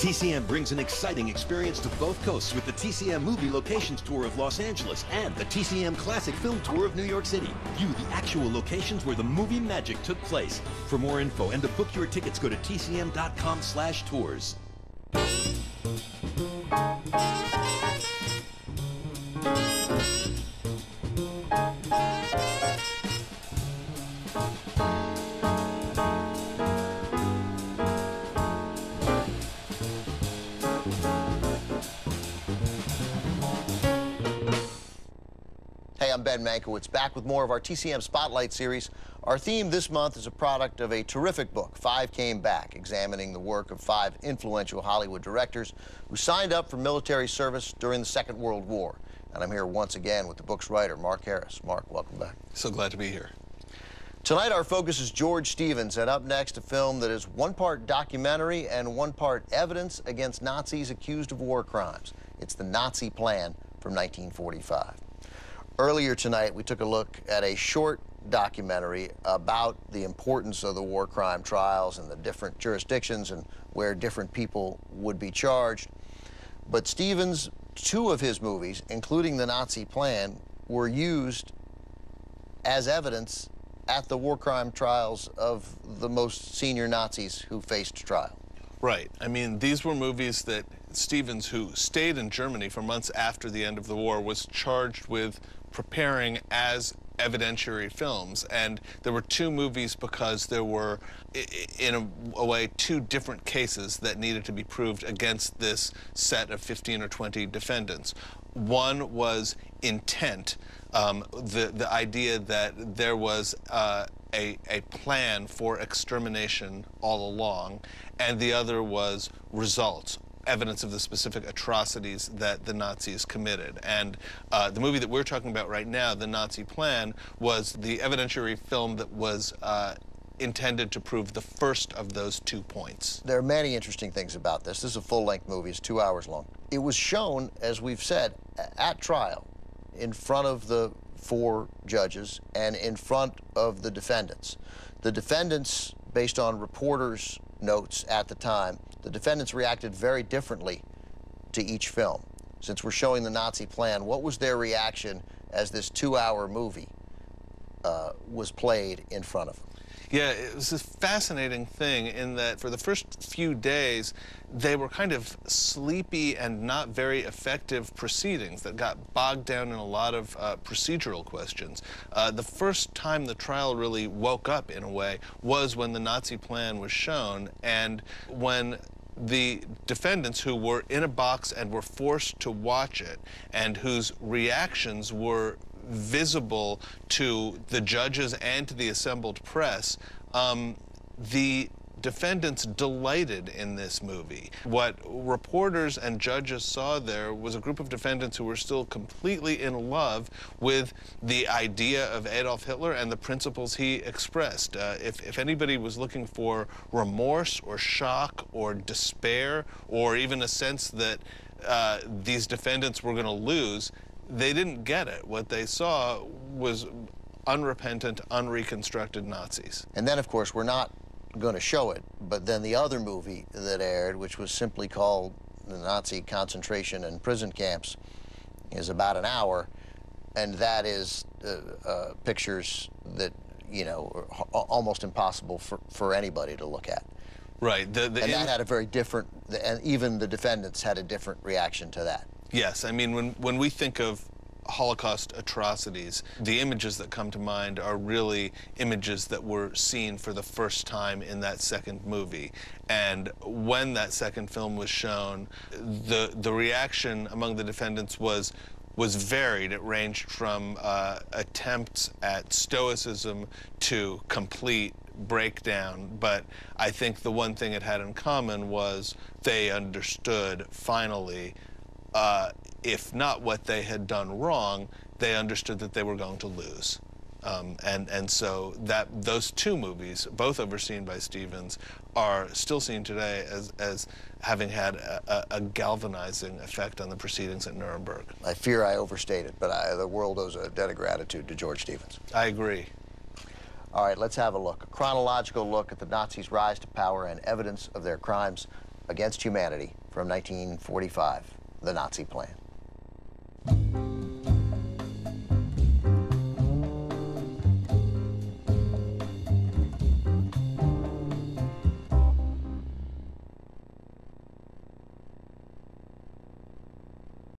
TCM brings an exciting experience to both coasts with the TCM Movie Locations Tour of Los Angeles and the TCM Classic Film Tour of New York City. View the actual locations where the movie magic took place. For more info and to book your tickets, go to tcm.com/tours. Hey, I'm Ben Mankiewicz, back with more of our TCM Spotlight series. Our theme this month is a product of a terrific book, Five Came Back, examining the work of 5 influential Hollywood directors who signed up for military service during the Second World War. And I'm here once again with the book's writer, Mark Harris. Mark, welcome back. So glad to be here. Tonight, our focus is George Stevens, and up next, a film that is one part documentary and one part evidence against Nazis accused of war crimes. It's The Nazi Plan from 1945. Earlier tonight, we took a look at a short documentary about the importance of the war crime trials and the different jurisdictions and where different people would be charged. But Stevens, 2 of his movies, including The Nazi Plan, were used as evidence at the war crime trials of the most senior Nazis who faced trial. Right. I mean, these were movies that Stevens, who stayed in Germany for months after the end of the war, was charged with preparing as evidentiary films. And there were 2 movies because there were, in a way, 2 different cases that needed to be proved against this set of 15 or 20 defendants. One was intent, the idea that there was a plan for extermination all along, and the other was results, evidence of the specific atrocities that the Nazis committed. And the movie that we're talking about right now, The Nazi Plan, was the evidentiary film that was intended to prove the first of those 2 points. There are many interesting things about this. This is a full-length movie. It's 2 hours long. It was shown, as we've said, at trial in front of the 4 judges and in front of the defendants. The defendants, based on reporters' notes at the time, the defendants reacted very differently to each film. Since we're showing The Nazi Plan, what was their reaction as this 2-hour movie was played in front of them? Yeah, it was a fascinating thing in that for the first few days, they were kind of sleepy and not very effective proceedings that got bogged down in a lot of procedural questions. The first time the trial really woke up, in a way, was when The Nazi Plan was shown, and when the defendants who were in a box and were forced to watch it, and whose reactions were visible to the judges and to the assembled press, the defendants delighted in this movie. What reporters and judges saw there was a group of defendants who were still completely in love with the idea of Adolf Hitler and the principles he expressed. If anybody was looking for remorse or shock or despair or even a sense that these defendants were going to lose, they didn't get it. What they saw was unrepentant, unreconstructed Nazis. And then, of course, we're not going to show it, but then the other movie that aired, which was simply called The Nazi Concentration and Prison Camps, is about an hour, and that is pictures that, you know, are almost impossible for anybody to look at. Right. And that had a very different, and even the defendants had a different reaction to that. Yes, I mean, when we think of Holocaust atrocities, the images that come to mind are really images that were seen for the first time in that second movie. And when that second film was shown, the reaction among the defendants was varied. It ranged from attempts at stoicism to complete breakdown, but I think the one thing it had in common was they understood, finally, if not what they had done wrong, they understood that they were going to lose. And so those 2 movies, both overseen by Stevens, are still seen today as having had a galvanizing effect on the proceedings at Nuremberg. I fear I overstated, but the world owes a debt of gratitude to George Stevens. I agree. All right, let's have a look. A chronological look at the Nazis' rise to power and evidence of their crimes against humanity from 1945, The Nazi Plan.